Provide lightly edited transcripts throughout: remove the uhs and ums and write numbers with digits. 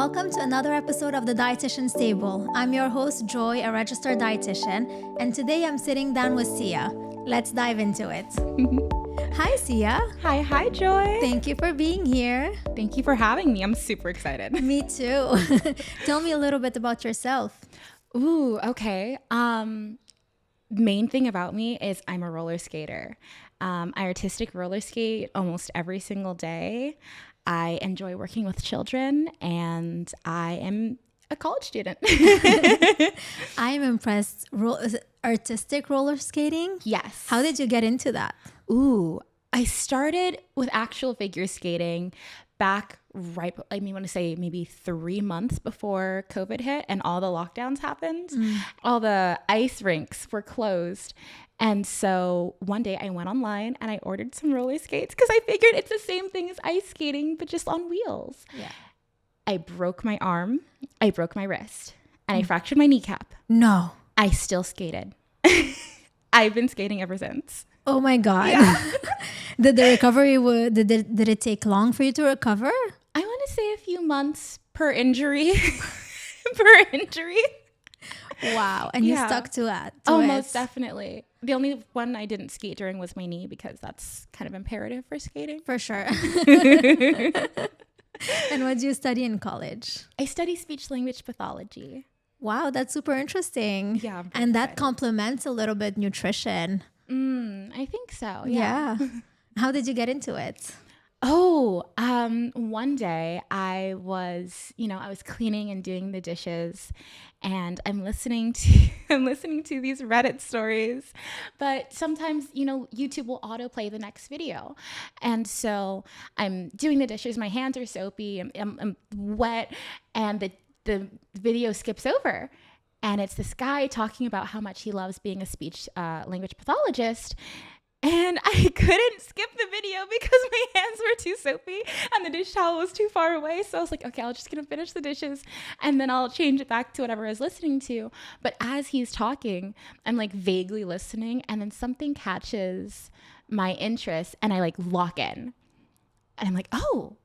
Welcome to another episode of the Dietitian's Table. I'm your host, Joy, a registered dietitian, and today I'm sitting down with Sia. Let's dive into it. Hi, Sia. Hi, Joy. Thank you for being here. Thank you for having me. I'm super excited. Me too. Tell me a little bit about yourself. Ooh, okay. Main thing about me is I'm a roller skater. I artistic roller skate almost every single day. I enjoy working with children, and I am a college student. I am impressed. Artistic roller skating? Yes. How did you get into that? Ooh, I started with actual figure skating back I want to say maybe 3 months before COVID hit and all the lockdowns happened. All the ice rinks were closed. And so one day I went online and I ordered some roller skates because I figured it's the same thing as ice skating, but just on wheels. Yeah. I broke my arm, I broke my wrist, and I fractured my kneecap. No. I still skated. I've been skating ever since. Oh my God. Yeah. Did the recovery, did it take long for you to recover? I want to say a few months per injury. Wow. And you stuck to that. Most definitely. The only one I didn't skate during was my knee because that's kind of imperative for skating. For sure. And what do you study in college? I study speech language pathology. Wow, that's super interesting. Yeah. And that complements a little bit nutrition. I think so. Yeah. How did you get into it? One day I was cleaning and doing the dishes, and I'm listening to these Reddit stories, but sometimes, YouTube will autoplay the next video. And so I'm doing the dishes, my hands are soapy, I'm wet, and the video skips over. And it's this guy talking about how much he loves being a speech language pathologist. And I couldn't skip the video because my hands were too soapy and the dish towel was too far away. So I was like, okay, I'm just going to finish the dishes and then I'll change it back to whatever I was listening to. But as he's talking, I'm like vaguely listening, and then something catches my interest and I like lock in. And I'm like, oh,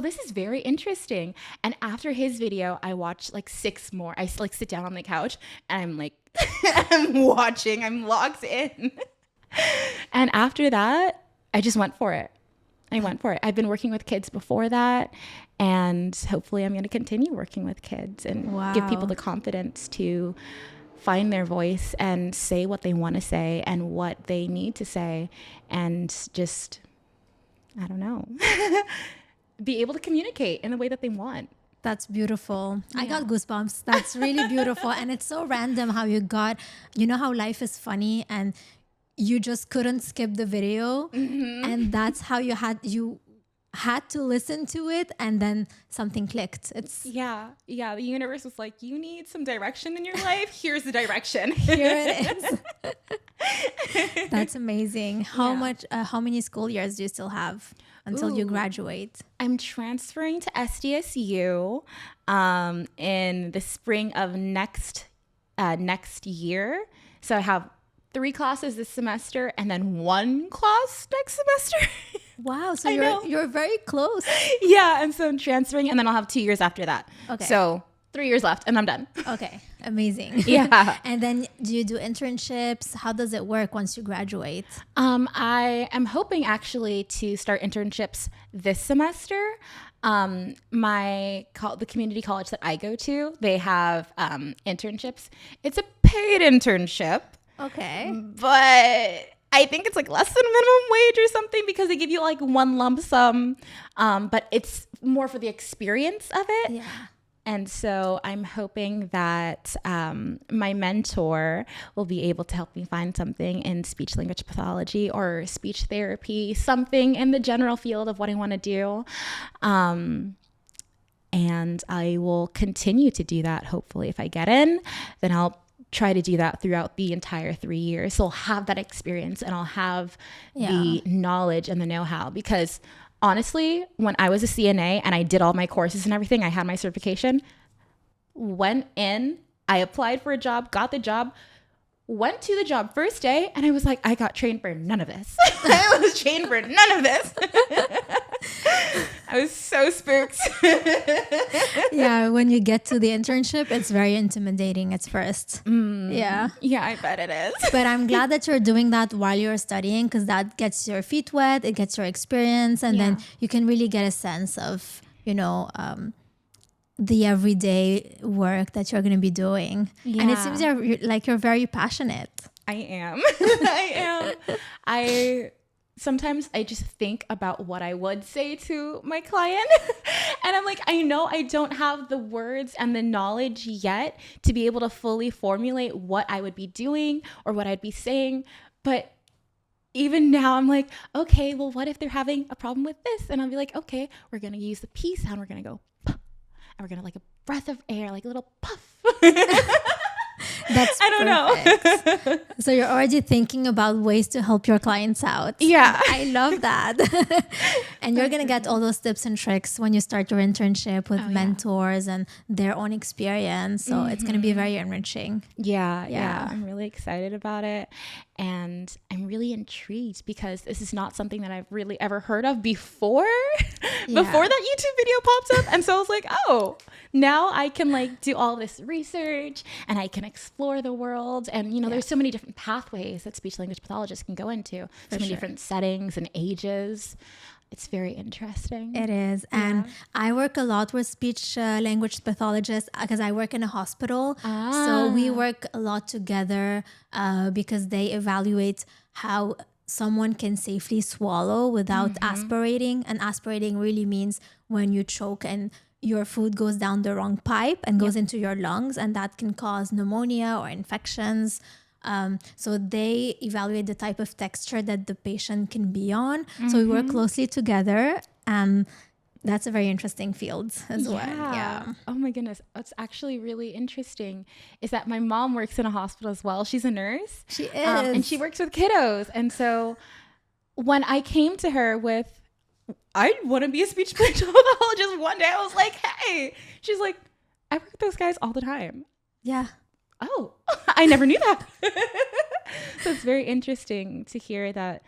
this is very interesting. And after his video, I watched like 6 more. I like sit down on the couch and I'm like, I'm watching, I'm locked in. And after that, I just went for it. I've been working with kids before that, and hopefully I'm going to continue working with kids and give people the confidence to find their voice and say what they want to say and what they need to say, and just, I don't know, be able to communicate in the way that they want. That's beautiful. Yeah. I got goosebumps. That's really beautiful. And it's so random how how life is funny and you just couldn't skip the video. Mm-hmm. And that's how you had to listen to it, and then something clicked. Yeah. The universe was like, you need some direction in your life. Here's the direction. Here it is. That's amazing. How many school years do you still have until you graduate? I'm transferring to SDSU in the spring of next year. So I have 3 classes this semester and then 1 class next semester. Wow, so you're very close. Yeah, and so I'm transferring, and then I'll have 2 years after that. Okay. So 3 years left and I'm done. Okay, amazing. Yeah. And then do you do internships? How does it work once you graduate? I am hoping actually to start internships this semester. The community college that I go to, they have internships. It's a paid internship. Okay. But I think it's like less than minimum wage or something because they give you like 1 lump sum. But it's more for the experience of it. Yeah. And so I'm hoping that my mentor will be able to help me find something in speech language pathology or speech therapy, something in the general field of what I want to do. And I will continue to do that. Hopefully, if I get in, then I'll try to do that throughout the entire 3 years. So I'll have that experience and I'll have the knowledge and the know-how, because honestly, when I was a CNA and I did all my courses and everything, I had my certification, went in, I applied for a job, got the job, went to the job first day, and I was like, I got trained for none of this. I was trained for none of this. I was so spooked. Yeah, when you get to the internship, it's very intimidating at first. Yeah. Yeah, I bet it is. But I'm glad that you're doing that while you're studying, because that gets your feet wet, it gets your experience, and then you can really get a sense of, the everyday work that you're going to be doing. And it seems you're very passionate. I am. I am. Sometimes I just think about what I would say to my client. And I'm like, I know I don't have the words and the knowledge yet to be able to fully formulate what I would be doing or what I'd be saying. But even now I'm like, okay, well, what if they're having a problem with this? And I'll be like, okay, we're going to use the P sound. We're going to go, puff, and we're going to like a breath of air, like a little puff. That's I don't know. So you're already thinking about ways to help your clients out. Yeah. I love that. And you're going to get all those tips and tricks when you start your internship with mentors and their own experience. So it's going to be very enriching. Yeah. I'm really excited about it. And I'm really intrigued because this is not something that I've really ever heard of before that YouTube video pops up. And so I was like, oh, now I can like do all this research and I can explore the world. And, there's so many different pathways that speech language pathologists can go into, so many different settings and ages. It's very interesting. It is. And I work a lot with speech language pathologists because I work in a hospital. So we work a lot together because they evaluate how someone can safely swallow without aspirating. And aspirating really means when you choke and your food goes down the wrong pipe and goes into your lungs, and that can cause pneumonia or infections. So they evaluate the type of texture that the patient can be on. So we work closely together, and that's a very interesting field as well. Yeah. Oh my goodness. What's actually really interesting is that my mom works in a hospital as well. She's a nurse. She is. And she works with kiddos. And so when I came to her with, I want to be a speech pathologist one day, I was like, hey, she's like, I work with those guys all the time. Yeah. Oh, I never knew that. So it's very interesting to hear that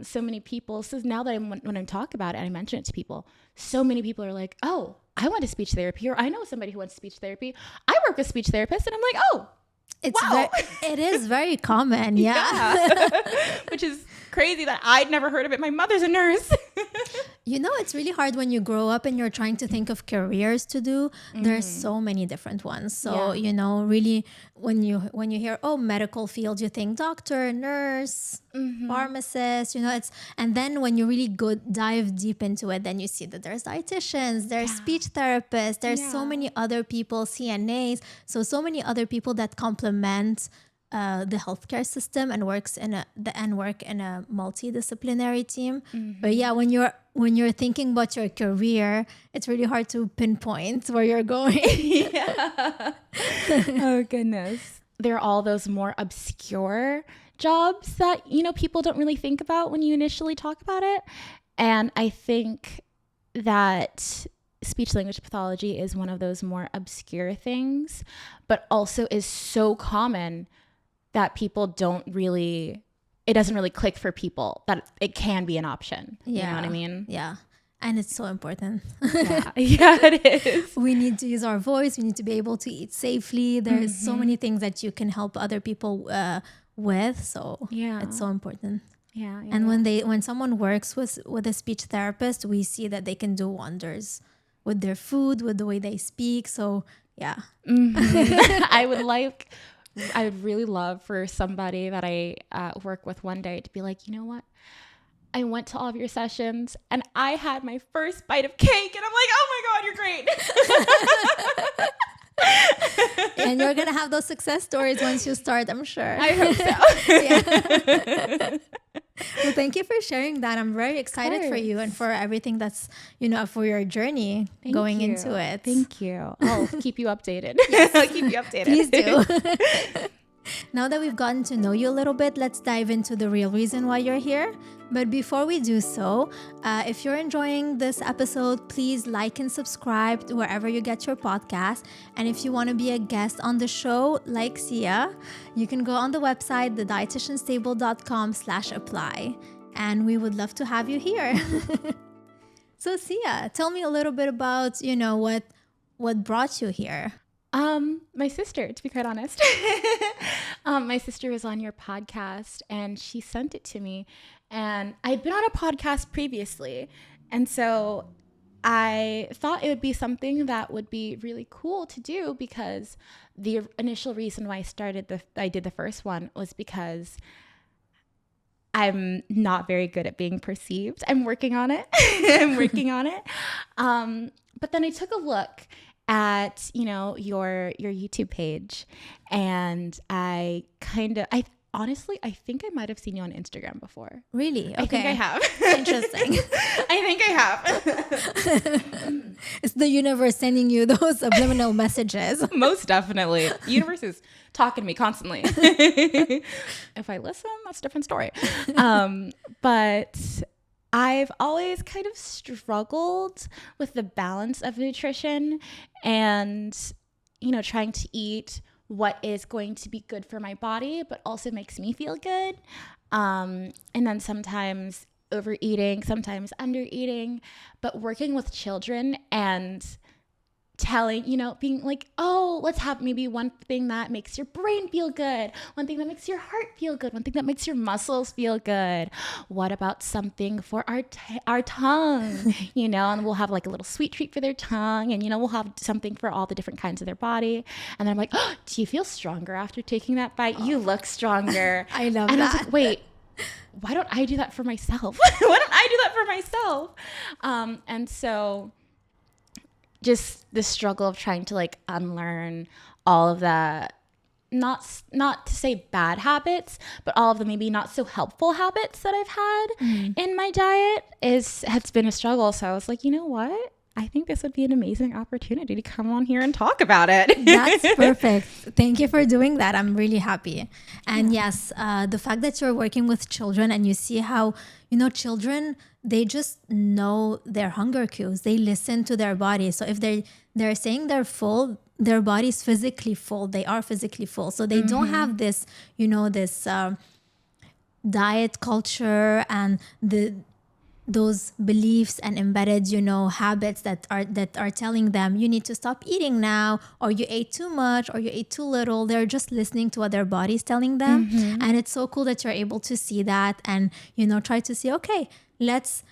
so many people, so now that when I talk about it and I mention it to people, so many people are like, oh, I went to speech therapy, or I know somebody who went to speech therapy. I work with speech therapists. And I'm like, oh, wow. It is very common. Yeah. Which is crazy that I'd never heard of it. My mother's a nurse. It's really hard when you grow up and you're trying to think of careers to do. There's so many different ones. So, really when you hear, medical field, you think doctor, nurse, pharmacist, and then when you really dive deep into it, then you see that there's dietitians, there's speech therapists, there's so many other people, CNAs, so many other people that complement the healthcare system and work in a multidisciplinary team. But when you're thinking about your career, it's really hard to pinpoint where you're going. Oh goodness. There are all those more obscure jobs that people don't really think about when you initially talk about it. And I think that speech language pathology is one of those more obscure things, but also is so common that people it doesn't really click for people that it can be an option. You know what I mean? Yeah. And it's so important. Yeah, it is. We need to use our voice. We need to be able to eat safely. There's so many things that you can help other people with. So it's so important. Yeah. And when someone works with a speech therapist, we see that they can do wonders with their food, with the way they speak. So yeah. I would really love for somebody that I work with one day to be like, you know what? I went to all of your sessions and I had my first bite of cake and I'm like, oh my God, you're great. And you're going to have those success stories once you start, I'm sure. I hope so. Well, thank you for sharing that. I'm very excited for you and for everything that's, for your journey going into it. Thank you. I'll keep you updated. I'll keep you updated. Please do. Now that we've gotten to know you a little bit, let's dive into the real reason why you're here. But before we do so, if you're enjoying this episode, please like and subscribe wherever you get your podcast. And if you want to be a guest on the show, like Sia, you can go on the website, thedietitianstable.com/apply. And we would love to have you here. So Sia, tell me a little bit about, what brought you here. My sister, to be quite honest. My sister was on your podcast and she sent it to me, and I'd been on a podcast previously. And so I thought it would be something that would be really cool to do, because the initial reason why I did the first one was because I'm not very good at being perceived. I'm working on it. But then I took a look at, your YouTube page, and I honestly think I might have seen you on Instagram before. Really? Okay. I think I have. Interesting. I think I have. It's the universe sending you those subliminal messages. Most definitely. The universe is talking to me constantly. If I listen, that's a different story. But I've always kind of struggled with the balance of nutrition and, trying to eat what is going to be good for my body, but also makes me feel good. And then sometimes overeating, sometimes undereating, but working with children and telling, being like, oh, let's have maybe one thing that makes your brain feel good, one thing that makes your heart feel good, one thing that makes your muscles feel good. What about something for our tongue, and we'll have like a little sweet treat for their tongue, and, we'll have something for all the different kinds of their body. And then I'm like, oh, do you feel stronger after taking that bite? You look stronger. I love and that. I was like, wait, why don't I do that for myself? And so just the struggle of trying to like unlearn all of the not to say bad habits, but all of the maybe not so helpful habits that I've had in my diet has been a struggle. So I was like, you know what? I think this would be an amazing opportunity to come on here and talk about it. That's perfect. Thank you for doing that. I'm really happy. And yes, the fact that you're working with children and you see how, children, they just know their hunger cues. They listen to their body. So if they're saying they're full, their body's physically full. They are physically full. So they don't have this, this diet culture and those beliefs and embedded, habits that are telling them you need to stop eating now, or you ate too much, or you ate too little. They're just listening to what their body's telling them. And it's so cool that you're able to see that and, try to see, okay, let's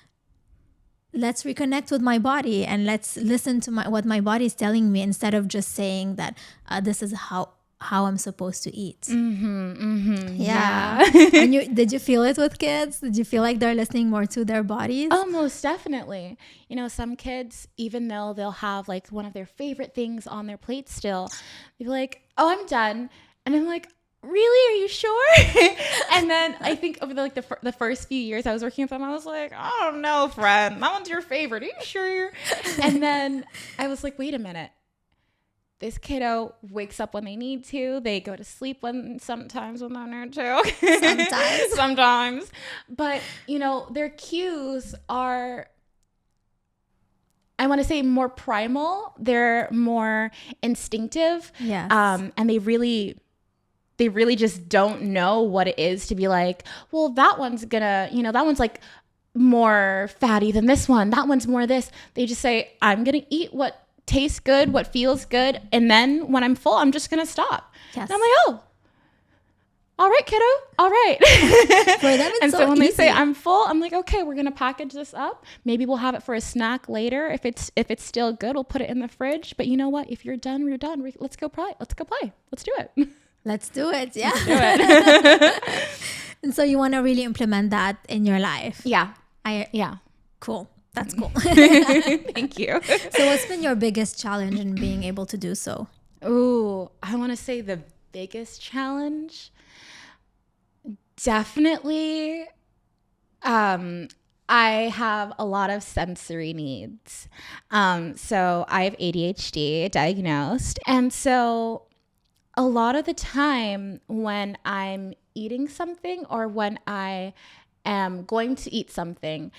reconnect with my body and let's listen to what my body is telling me, instead of just saying that this is how I'm supposed to eat. Yeah. And did you feel it with kids? Did you feel like they're listening more to their bodies? Oh, most definitely. Some kids, even though they'll have like one of their favorite things on their plate still, they'll be like, oh, I'm done. And I'm like, really? Are you sure? And then I think over the first few years I was working with them, I was like, oh no, friend, that one's your favorite. Are you sure? And then I was like, wait a minute. This kiddo wakes up when they need to. They go to sleep sometimes when they're need to. Sometimes. But, their cues are, I want to say, more primal. They're more instinctive. Yes. And they really just don't know what it is to be like, well, that one's gonna, that one's like more fatty than this one. That one's more this. They just say, I'm gonna eat what tastes good, what feels good, and then when I'm full, I'm just gonna stop. Yes. And I'm like, oh, all right, kiddo, all right. For them, it's and so when easy. they say I'm full, I'm like, okay, we're gonna package this up. Maybe we'll have it for a snack later. If it's still good, we'll put it in the fridge. But you know what? If you're done, we're done. Let's go play. Let's do it. Let's do it. Yeah. Let's do it. And so you want to really implement that in your life. Yeah. Cool. That's cool. Thank you. So what's been your biggest challenge in being able to do so? Ooh, I want to say the biggest challenge, definitely, I have a lot of sensory needs. So I have ADHD diagnosed. And so a lot of the time when I'm eating something or when I am going to eat something,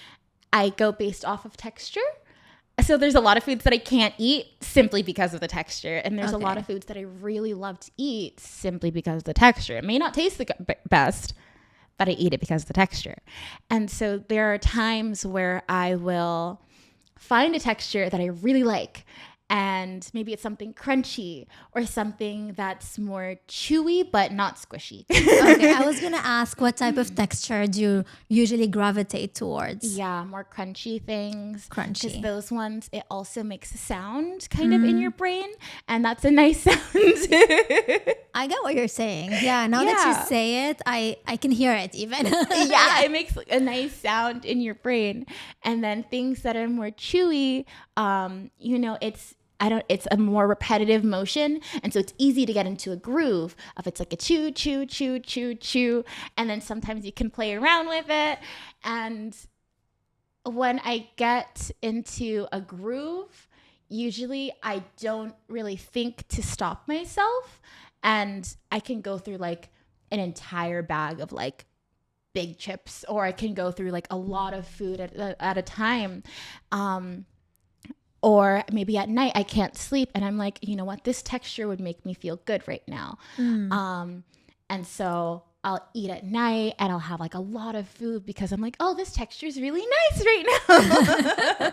I go based off of texture. So there's a lot of foods that I can't eat simply because of the texture. And there's a lot of foods that I really love to eat simply because of the texture. It may not taste the best, but I eat it because of the texture. And so there are times where I will find a texture that I really like. And maybe it's something crunchy or something that's more chewy but not squishy. Okay, I was gonna ask what type of texture do you usually gravitate towards? Yeah, more crunchy things. Crunchy. Because those ones, it also makes a sound kind of in your brain. And that's a nice sound. I get what you're saying. Yeah, now that you say it, I can hear it even. Yeah, it makes a nice sound in your brain. And then things that are more chewy, it's a more repetitive motion. And so it's easy to get into a groove of it's like a chew, chew, chew, chew, chew. And then sometimes you can play around with it. And when I get into a groove, usually I don't really think to stop myself. And I can go through like an entire bag of like big chips, or I can go through like a lot of food at a time. Or maybe at night I can't sleep and I'm like, you know what, this texture would make me feel good right now. And so I'll eat at night and I'll have like a lot of food because I'm like, oh, this texture is really nice right now.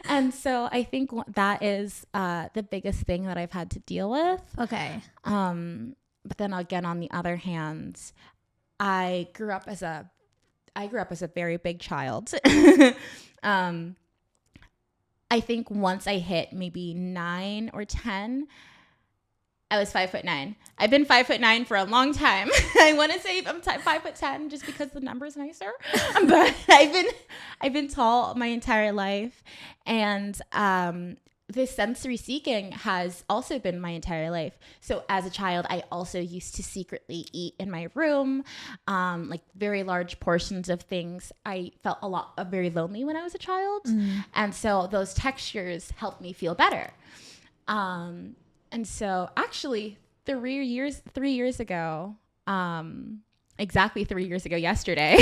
And so I think that is the biggest thing that I've had to deal with. Okay. But then again, on the other hand, I grew up as a very big child. I think once I hit maybe 9 or 10, I was 5'9". I've been 5'9" for a long time. I want to say I'm 5'10" just because the number's nicer. But I've been tall my entire life, and this sensory seeking has also been my entire life. So as a child, I also used to secretly eat in my room, like very large portions of things. I felt very lonely when I was a child. And so those textures helped me feel better. And so actually 3 years ago, exactly 3 years ago yesterday,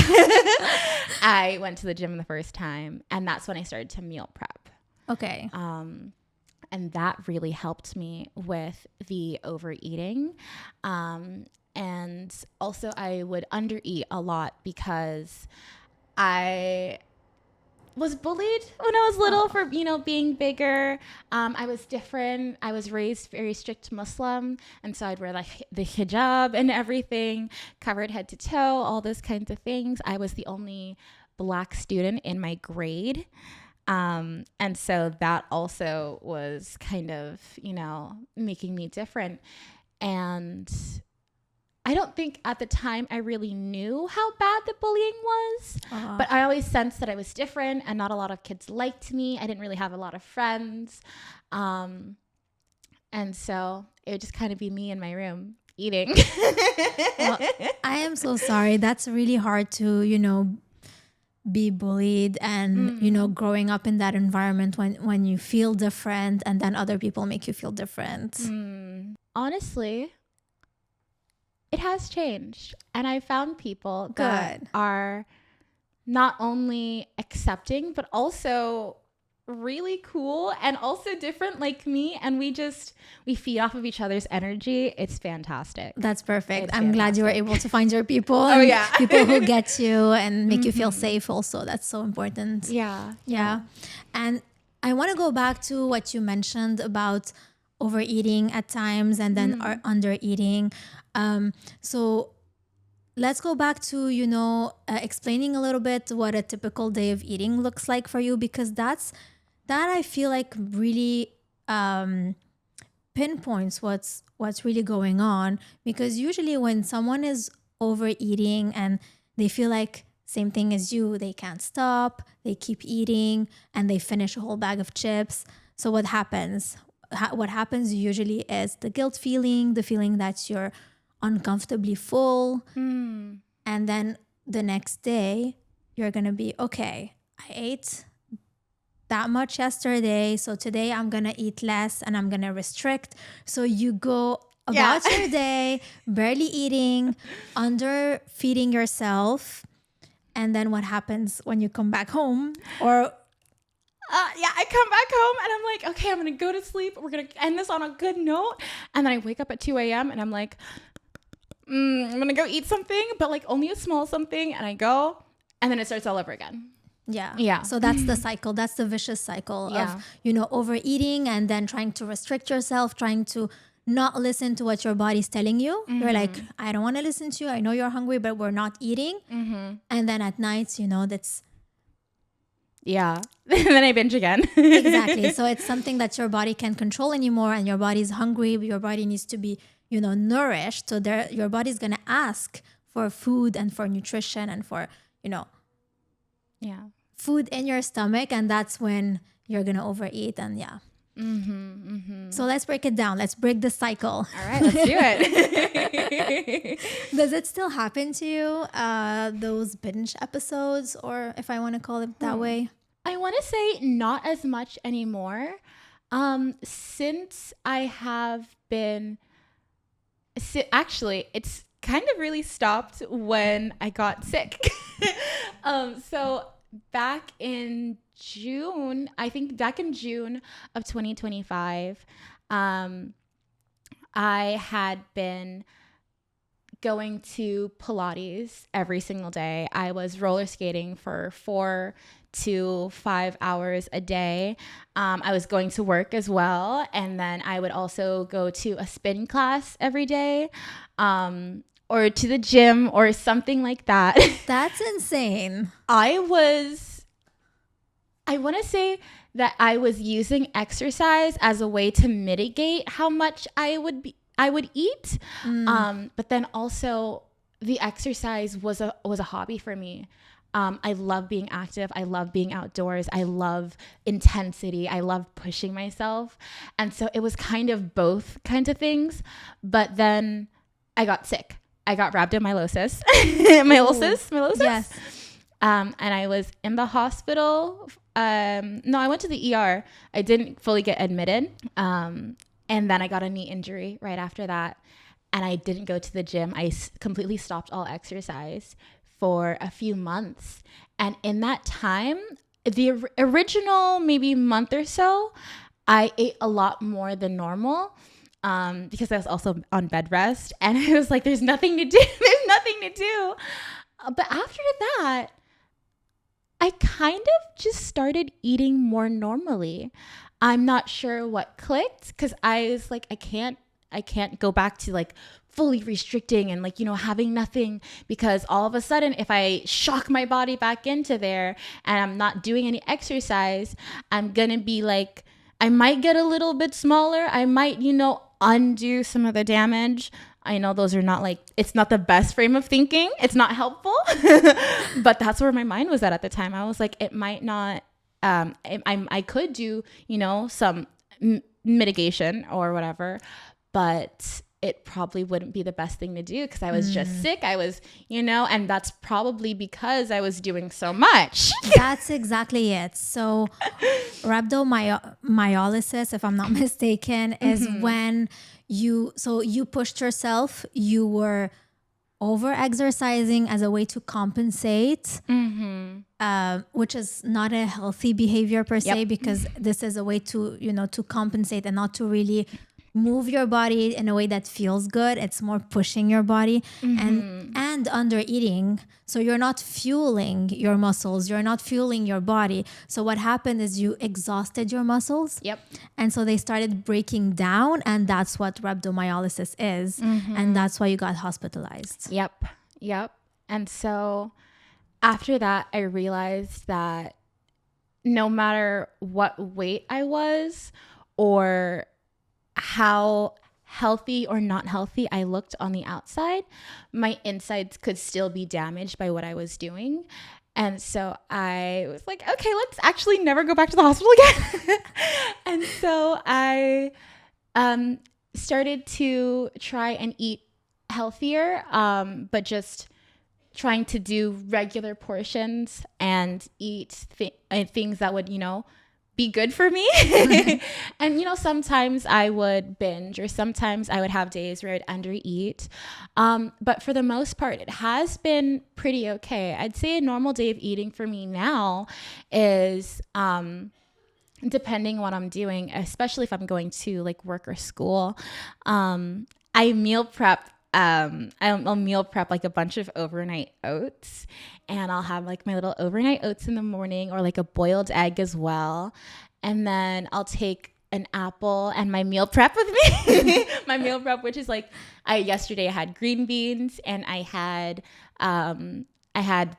I went to the gym the first time, and that's when I started to meal prep. Okay. And that really helped me with the overeating. And also I would undereat a lot because I was bullied when I was little for, being bigger. I was different. I was raised very strict Muslim. And so I'd wear like the hijab and everything, covered head to toe, all those kinds of things. I was the only Black student in my grade. And so that also was kind of, making me different. And I don't think at the time I really knew how bad the bullying was, but I always sensed that I was different and not a lot of kids liked me. I didn't really have a lot of friends. And so it would just kind of be me in my room eating. Well, I am so sorry. That's really hard to, be bullied and, growing up in that environment when you feel different and then other people make you feel different. Honestly, it has changed. And I found people that are not only accepting, but also really cool and also different like me. And we feed off of each other's energy. It's fantastic. That's perfect. I'm glad you were able to find your people. Oh, yeah. People who get you and make you feel safe also. That's so important. Yeah. And I want to go back to what you mentioned about overeating at times and then undereating. So let's go back to, explaining a little bit what a typical day of eating looks like for you, because that I feel like really pinpoints what's really going on. Because usually when someone is overeating and they feel like same thing as you, they can't stop, they keep eating and they finish a whole bag of chips. So what happens? What happens usually is the guilt feeling, the feeling that you're uncomfortably full. And then the next day you're going to be, okay, I ate that much yesterday, so today I'm going to eat less and I'm going to restrict. So you go about your day barely eating, under feeding yourself. And then what happens when you come back home? Or I come back home and I'm like, okay, I'm going to go to sleep. We're going to end this on a good note. And then I wake up at 2 a.m. and I'm like, I'm going to go eat something, but like only a small something. And I go, and then it starts all over again. Yeah. Yeah. So that's the cycle. That's the vicious cycle Yeah. of, overeating and then trying to restrict yourself, trying to not listen to what your body's telling you. You're like, I don't want to listen to you. I know you're hungry, but we're not eating. And then at night, that's Yeah. And then I binge again. exactly. So it's something that your body can't control anymore, and your body's hungry. Your body needs to be, nourished. So your body's going to ask for food and for nutrition and for, Yeah. food in your stomach, and that's when you're going to overeat. And yeah. So let's break it down. Let's break the cycle. All right, let's do it. Does it still happen to you, those binge episodes, or if I want to call it that way? I want to say not as much anymore. Since I have been, actually, it's kind of really stopped when I got sick. So back in June, I think back in June of 2025, I had been going to Pilates every single day. I was roller skating for 4 to 5 hours a day. I was going to work as well. And then I would also go to a spin class every day, or to the gym or something like that. That's insane. I want to say that I was using exercise as a way to mitigate how much I would eat. But then also the exercise was a hobby for me. I love being active. I love being outdoors. I love intensity. I love pushing myself. And so it was kind of both kinds of things. But then I got sick. I got rhabdomyolysis. Mylosis. Yes. And I was in the hospital. No, I went to the ER. I didn't fully get admitted. And then I got a knee injury right after that. And I didn't go to the gym. I completely stopped all exercise for a few months. And in that time, the original maybe month or so, I ate a lot more than normal. Because I was also on bed rest, and it was like, there's nothing to do. There's nothing to do. But after that, I kind of just started eating more normally. I'm not sure what clicked, because I was like, I can't go back to like fully restricting and like, having nothing, because all of a sudden, if I shock my body back into there and I'm not doing any exercise, I'm going to be like, I might get a little bit smaller. I might, undo some of the damage. I know those are not like, it's not the best frame of thinking. It's not helpful, but that's where my mind was at the time. I was like, it might not, I could do, some mitigation or whatever, but it probably wouldn't be the best thing to do, because I was just sick. I was, and that's probably because I was doing so much. That's exactly it. So rhabdomyolysis, if I'm not mistaken, is when you pushed yourself, you were over exercising as a way to compensate, which is not a healthy behavior per se, because this is a way to, to compensate and not to really move your body in a way that feels good. It's more pushing your body and under eating. So you're not fueling your muscles. You're not fueling your body. So what happened is you exhausted your muscles. Yep. And so they started breaking down, and that's what rhabdomyolysis is. And that's why you got hospitalized. Yep. And so after that, I realized that no matter what weight I was or how healthy or not healthy I looked on the outside, my insides could still be damaged by what I was doing. And so I was like, okay, let's actually never go back to the hospital again. And so I started to try and eat healthier, but just trying to do regular portions and eat things that would, be good for me. And, sometimes I would binge, or sometimes I would have days where I'd undereat. But for the most part, it has been pretty okay. I'd say a normal day of eating for me now is, depending on what I'm doing, especially if I'm going to like work or school, I meal prep I'll meal prep like a bunch of overnight oats, and I'll have like my little overnight oats in the morning, or like a boiled egg as well. And then I'll take an apple and my meal prep with me. My meal prep, which is like, yesterday I had green beans, and I had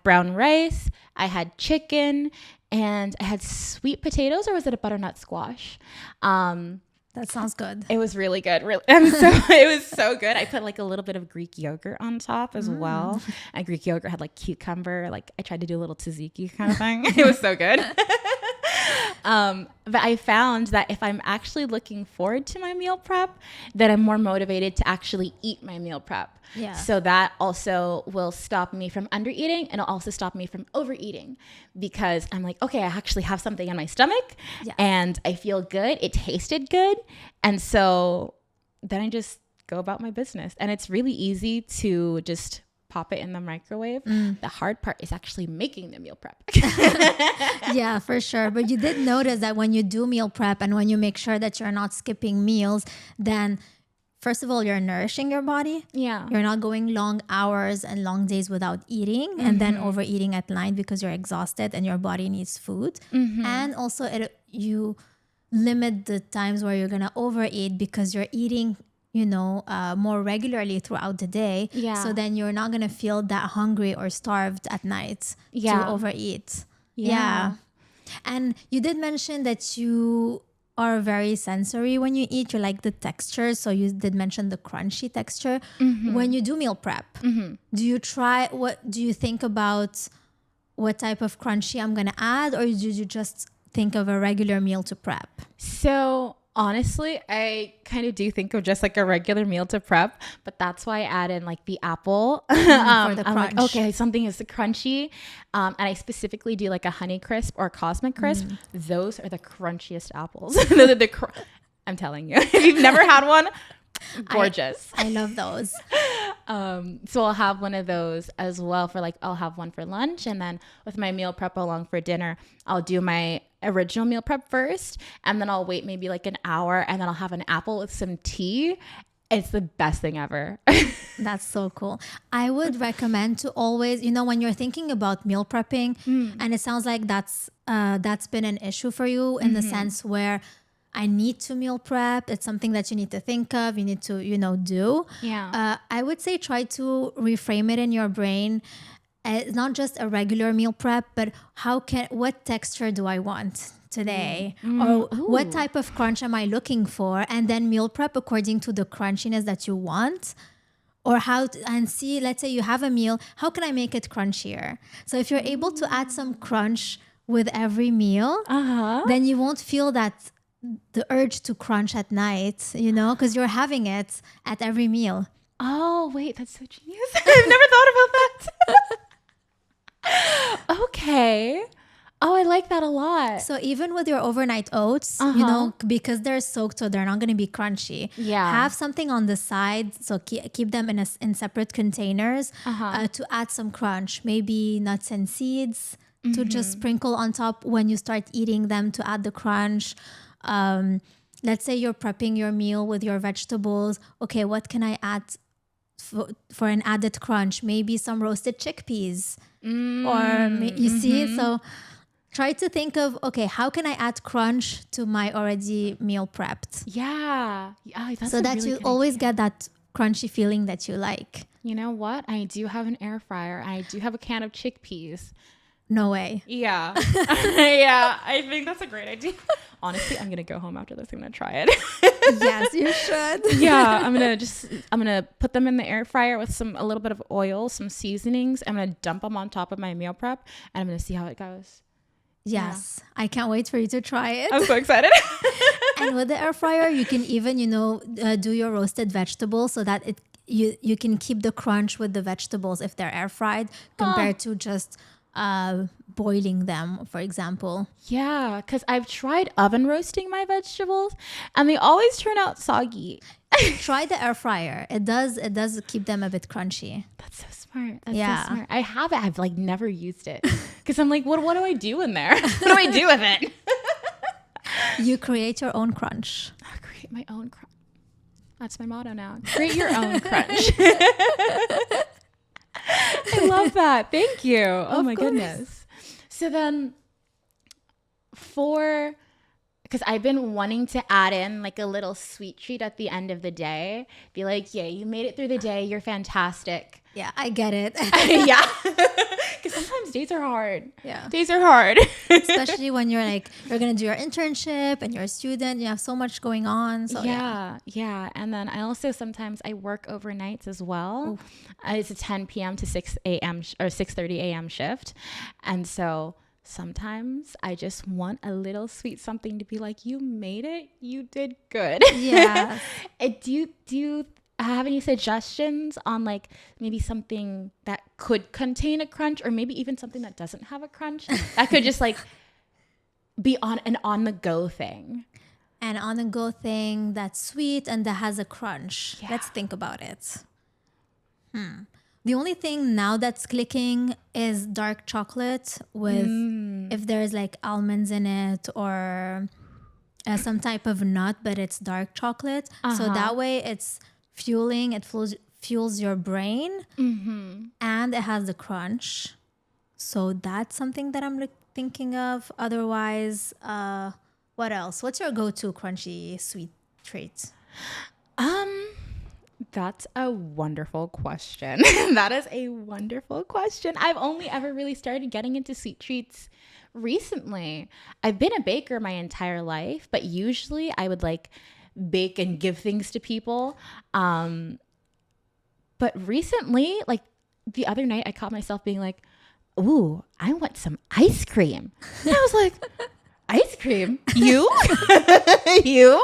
brown rice, I had chicken, and I had sweet potatoes, or was it a butternut squash? That sounds good. It was really good. It was so good. I put like a little bit of Greek yogurt on top as well. And Greek yogurt had like cucumber. Like I tried to do a little tzatziki kind of thing. It was so good. But I found that if I'm actually looking forward to my meal prep, then I'm more motivated to actually eat my meal prep. Yeah. So that also will stop me from undereating, and it'll also stop me from overeating, because I'm like, okay, I actually have something in my stomach and I feel good. It tasted good. And so then I just go about my business, and it's really easy to just pop it in the microwave. The hard part is actually making the meal prep. Yeah, for sure. But you did notice that when you do meal prep and when you make sure that you're not skipping meals, then first of all, you're nourishing your body. Yeah. You're not going long hours and long days without eating and then overeating at night because you're exhausted and your body needs food. And also you limit the times where you're going to overeat because you're eating more regularly throughout the day. Yeah. So then you're not going to feel that hungry or starved at night to overeat. Yeah. And you did mention that you are very sensory when you eat. You like the texture. So you did mention the crunchy texture. When you do meal prep, do you think about what type of crunchy I'm going to add, or do you just think of a regular meal to prep? So honestly, I kind of do think of just like a regular meal to prep, but that's why I add in like the apple. For the crunch. I'm like, okay, something is crunchy. And I specifically do like a Honey Crisp or Cosmic Crisp. Those are the crunchiest apples. I'm telling you, if you've never had one, gorgeous. I love those. So I'll have one of those as well I'll have one for lunch, and then with my meal prep along for dinner, I'll do my original meal prep first, and then I'll wait maybe like an hour, and then I'll have an apple with some tea. It's the best thing ever. That's so cool. I would recommend to always, when you're thinking about meal prepping, and it sounds like that's been an issue for you in the sense where I need to meal prep. It's something that you need to think of. You need to, do. Yeah. I would say try to reframe it in your brain. It's not just a regular meal prep, but what texture do I want today? Or what type of crunch am I looking for? And then meal prep according to the crunchiness that you want. Or see, let's say you have a meal, how can I make it crunchier? So if you're able to add some crunch with every meal, then you won't feel the urge to crunch at night, because you're having it at every meal. Oh, wait, that's so genius. I've never thought about that. Okay. Oh, I like that a lot. So even with your overnight oats, because they're soaked, so they're not going to be crunchy. Yeah. Have something on the side. So keep them in separate containers to add some crunch. Maybe nuts and seeds to just sprinkle on top when you start eating them to add the crunch. Let's say you're prepping your meal with your vegetables. Okay, what can I add for an added crunch? Maybe some roasted chickpeas. You see? So try to think of, okay, how can I add crunch to my already meal prepped? Yeah. That's so that you always get that crunchy feeling that you like. You know what? I do have an air fryer. I do have a can of chickpeas. No way. Yeah. Yeah. I think that's a great idea. Honestly, I'm going to go home after this. I'm going to try it. Yes, you should. Yeah. I'm going to put them in the air fryer with a little bit of oil, some seasonings. I'm going to dump them on top of my meal prep, and I'm going to see how it goes. Yes. Yeah. I can't wait for you to try it. I'm so excited. And with the air fryer, you can even, do your roasted vegetables so that you can keep the crunch with the vegetables if they're air fried compared to just boiling them, for example. Yeah, because I've tried oven roasting my vegetables and they always turn out soggy. Try the air fryer. It does keep them a bit crunchy. That's so smart. So smart. I have it. I've never used it because I'm like, what do I do in there? What do I do with it? You create your own crunch. I create my own crunch. That's my motto now. Create your own crunch. I love that. Thank you. Oh my goodness. So then because I've been wanting to add in like a little sweet treat at the end of the day. Be like, yeah, you made it through the day. You're fantastic. Yeah, I get it. Yeah. Because sometimes days are hard. Yeah. Days are hard. Especially when you're like, you're going to do your internship and you're a student. You have so much going on. So yeah. And then I also sometimes I work overnights as well. It's a 10 p.m. to 6 a.m. Or 6:30 a.m. shift. And so sometimes I just want a little sweet something to be like, you made it. You did good. Yeah. Do you have any suggestions on like maybe something that could contain a crunch, or maybe even something that doesn't have a crunch that could just like be on the go thing? An on the go thing that's sweet and that has a crunch. Yeah. Let's think about it. The only thing now that's clicking is dark chocolate with if there's like almonds in it or some type of nut, but it's dark chocolate. So that way it's fueling, it fuels your brain, and it has the crunch. So that's something that I'm thinking of. Otherwise, what else? What's your go-to crunchy sweet treat? That's a wonderful question. That is a wonderful question. I've only ever really started getting into sweet treats recently. I've been a baker my entire life, but usually I would like bake and give things to people. But recently, like the other night, I caught myself being like, ooh, I want some ice cream. And I was like, ice cream? You? You?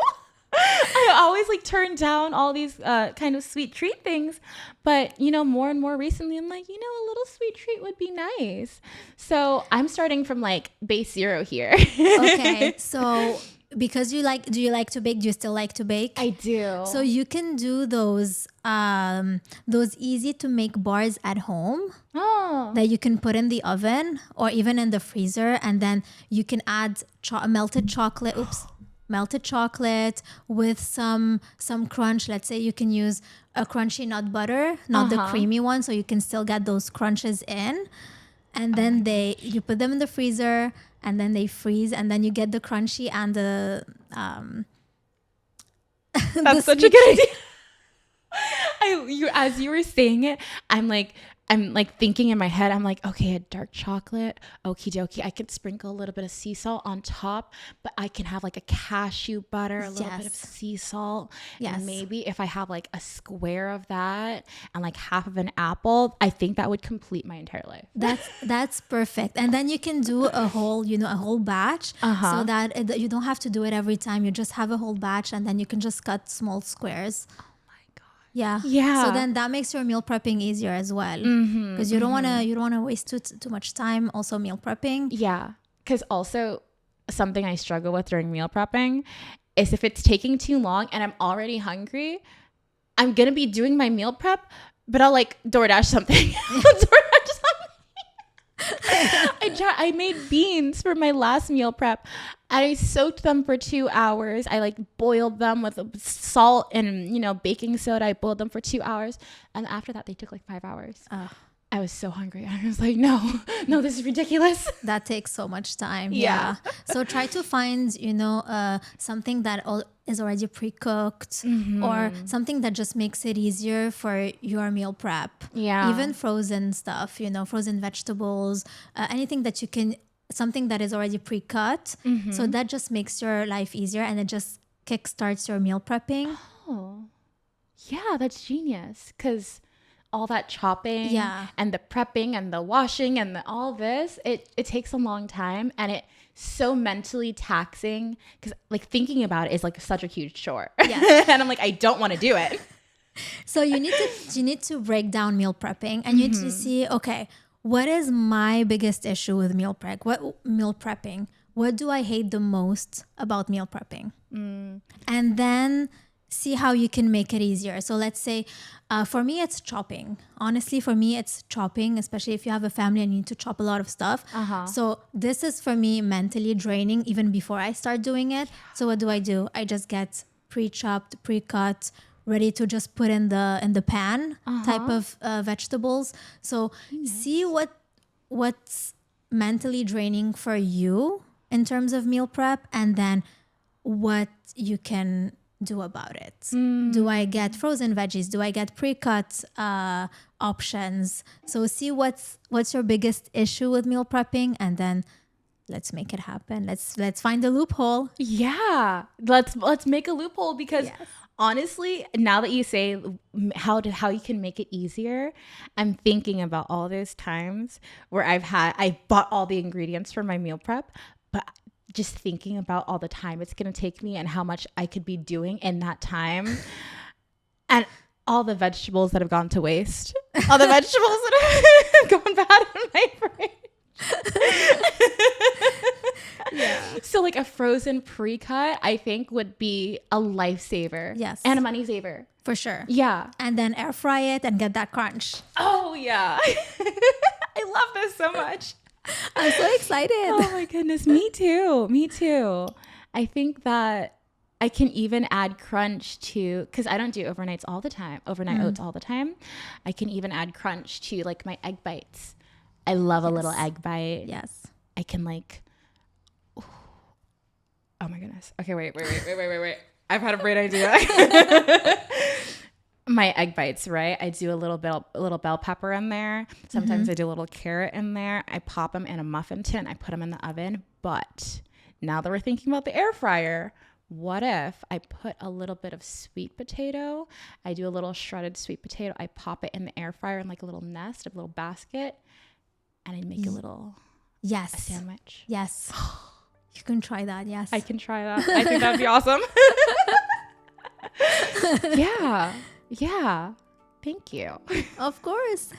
I always like turn down all these kind of sweet treat things, but more and more recently I'm like, a little sweet treat would be nice. So I'm starting from like base zero here. Okay, so because do you like to bake? Do you still like to bake? I do. So you can do those easy to make bars at home that you can put in the oven or even in the freezer, and then you can add melted chocolate with some crunch. Let's say you can use a crunchy nut butter, not the creamy one, so you can still get those crunches in. And then you put them in the freezer, and then they freeze, and then you get the crunchy and the That's such a good idea. As you were saying it, I'm like thinking in my head, I'm like, okay, a dark chocolate, okie dokie. I could sprinkle a little bit of sea salt on top, but I can have like a cashew butter, a little bit of sea salt. Yes. And maybe if I have like a square of that and like half of an apple, I think that would complete my entire life. That's perfect. And then you can do a whole batch so that you don't have to do it every time. You just have a whole batch, and then you can just cut small squares. Yeah. So then that makes your meal prepping easier as well, because you don't want to waste too much time also meal prepping. Yeah, because also something I struggle with during meal prepping is if it's taking too long and I'm already hungry, I'm gonna be doing my meal prep, but I'll like DoorDash something. I made beans for my last meal prep. I soaked them for 2 hours. I like boiled them with salt and baking soda. I boiled them for 2 hours, and after that they took like 5 hours. I was so hungry. I was like, no, this is ridiculous. That takes so much time. Yeah. So try to find something that is already pre-cooked, or something that just makes it easier for your meal prep. Yeah. Even frozen stuff, frozen vegetables, anything that you can, something that is already pre-cut. So that just makes your life easier, and it just kickstarts your meal prepping. Oh, yeah, that's genius. Because all that chopping and the prepping and the washing and all this, it takes a long time, and it's so mentally taxing, because like thinking about it is like such a huge chore. Yeah. And I'm like, I don't want to do it. So you need to break down meal prepping, and you need to see, okay, what is my biggest issue with meal prepping? What do I hate the most about meal prepping? And then see how you can make it easier. So let's say, for me, it's chopping. Honestly, for me, it's chopping, especially if you have a family and you need to chop a lot of stuff. So this is, for me, mentally draining even before I start doing it. So what do? I just get pre-chopped, pre-cut ready to just put in the pan type of vegetables. So see what's mentally draining for you in terms of meal prep, and then what you can do about it. Do I get frozen veggies? Do I get pre-cut options? So see what's your biggest issue with meal prepping, and then let's make it happen. Let's find a loophole. Yeah, let's make a loophole, because honestly, now that you say how you can make it easier, I'm thinking about all those times where I bought all the ingredients for my meal prep, but just thinking about all the time it's going to take me and how much I could be doing in that time, and all the vegetables that have gone to waste, all the vegetables that have gone bad in my fridge. So like a frozen pre-cut, I think would be a lifesaver. Yes. And a money saver. For sure. Yeah. And then air fry it and get that crunch. Oh yeah. I love this so much. I'm so excited. Oh my goodness. Me too. I think that I can even add crunch to, because I don't do overnight oats all the time. I can even add crunch to like my egg bites. I love a little egg bite. Yes. I can like, oh my goodness. Okay, wait. I've had a great idea. My egg bites, right? I do a little bell pepper in there. Sometimes I do a little carrot in there. I pop them in a muffin tin. I put them in the oven. But now that we're thinking about the air fryer, what if I put a little bit of sweet potato? I do a little shredded sweet potato. I pop it in the air fryer in like a little nest, a little basket, and I make a sandwich. Yes. You can try that. Yes. I can try that. I think that'd be awesome. Yeah. Thank you. Of course.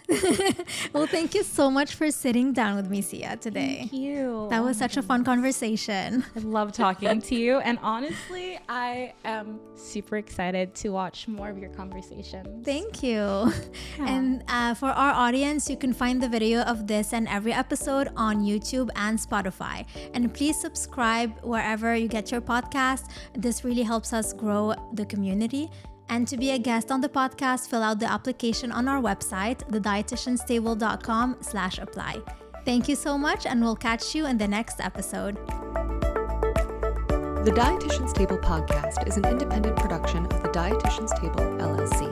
Well, thank you so much for sitting down with me, Sia, today. Thank you. That was such a fun conversation. I love talking to you. And honestly, I am super excited to watch more of your conversations. Thank you. Yeah. And for our audience, you can find the video of this and every episode on YouTube and Spotify. And please subscribe wherever you get your podcast. This really helps us grow the community. And to be a guest on the podcast, fill out the application on our website, thedietitianstable.com/apply. Thank you so much, and we'll catch you in the next episode. The Dietitian's Table podcast is an independent production of the Dietitian's Table, LLC.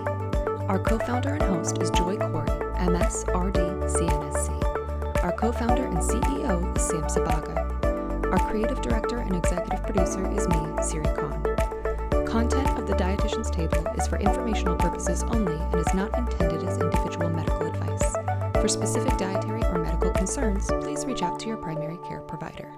Our co-founder and host is Joy Corey, MS, RD, CNSC. Our co-founder and CEO is Sam Sabaga. Our creative director and executive producer is me, Siri Khan. Content of the Dietitian's Table is for informational purposes only and is not intended as individual medical advice. For specific dietary or medical concerns, please reach out to your primary care provider.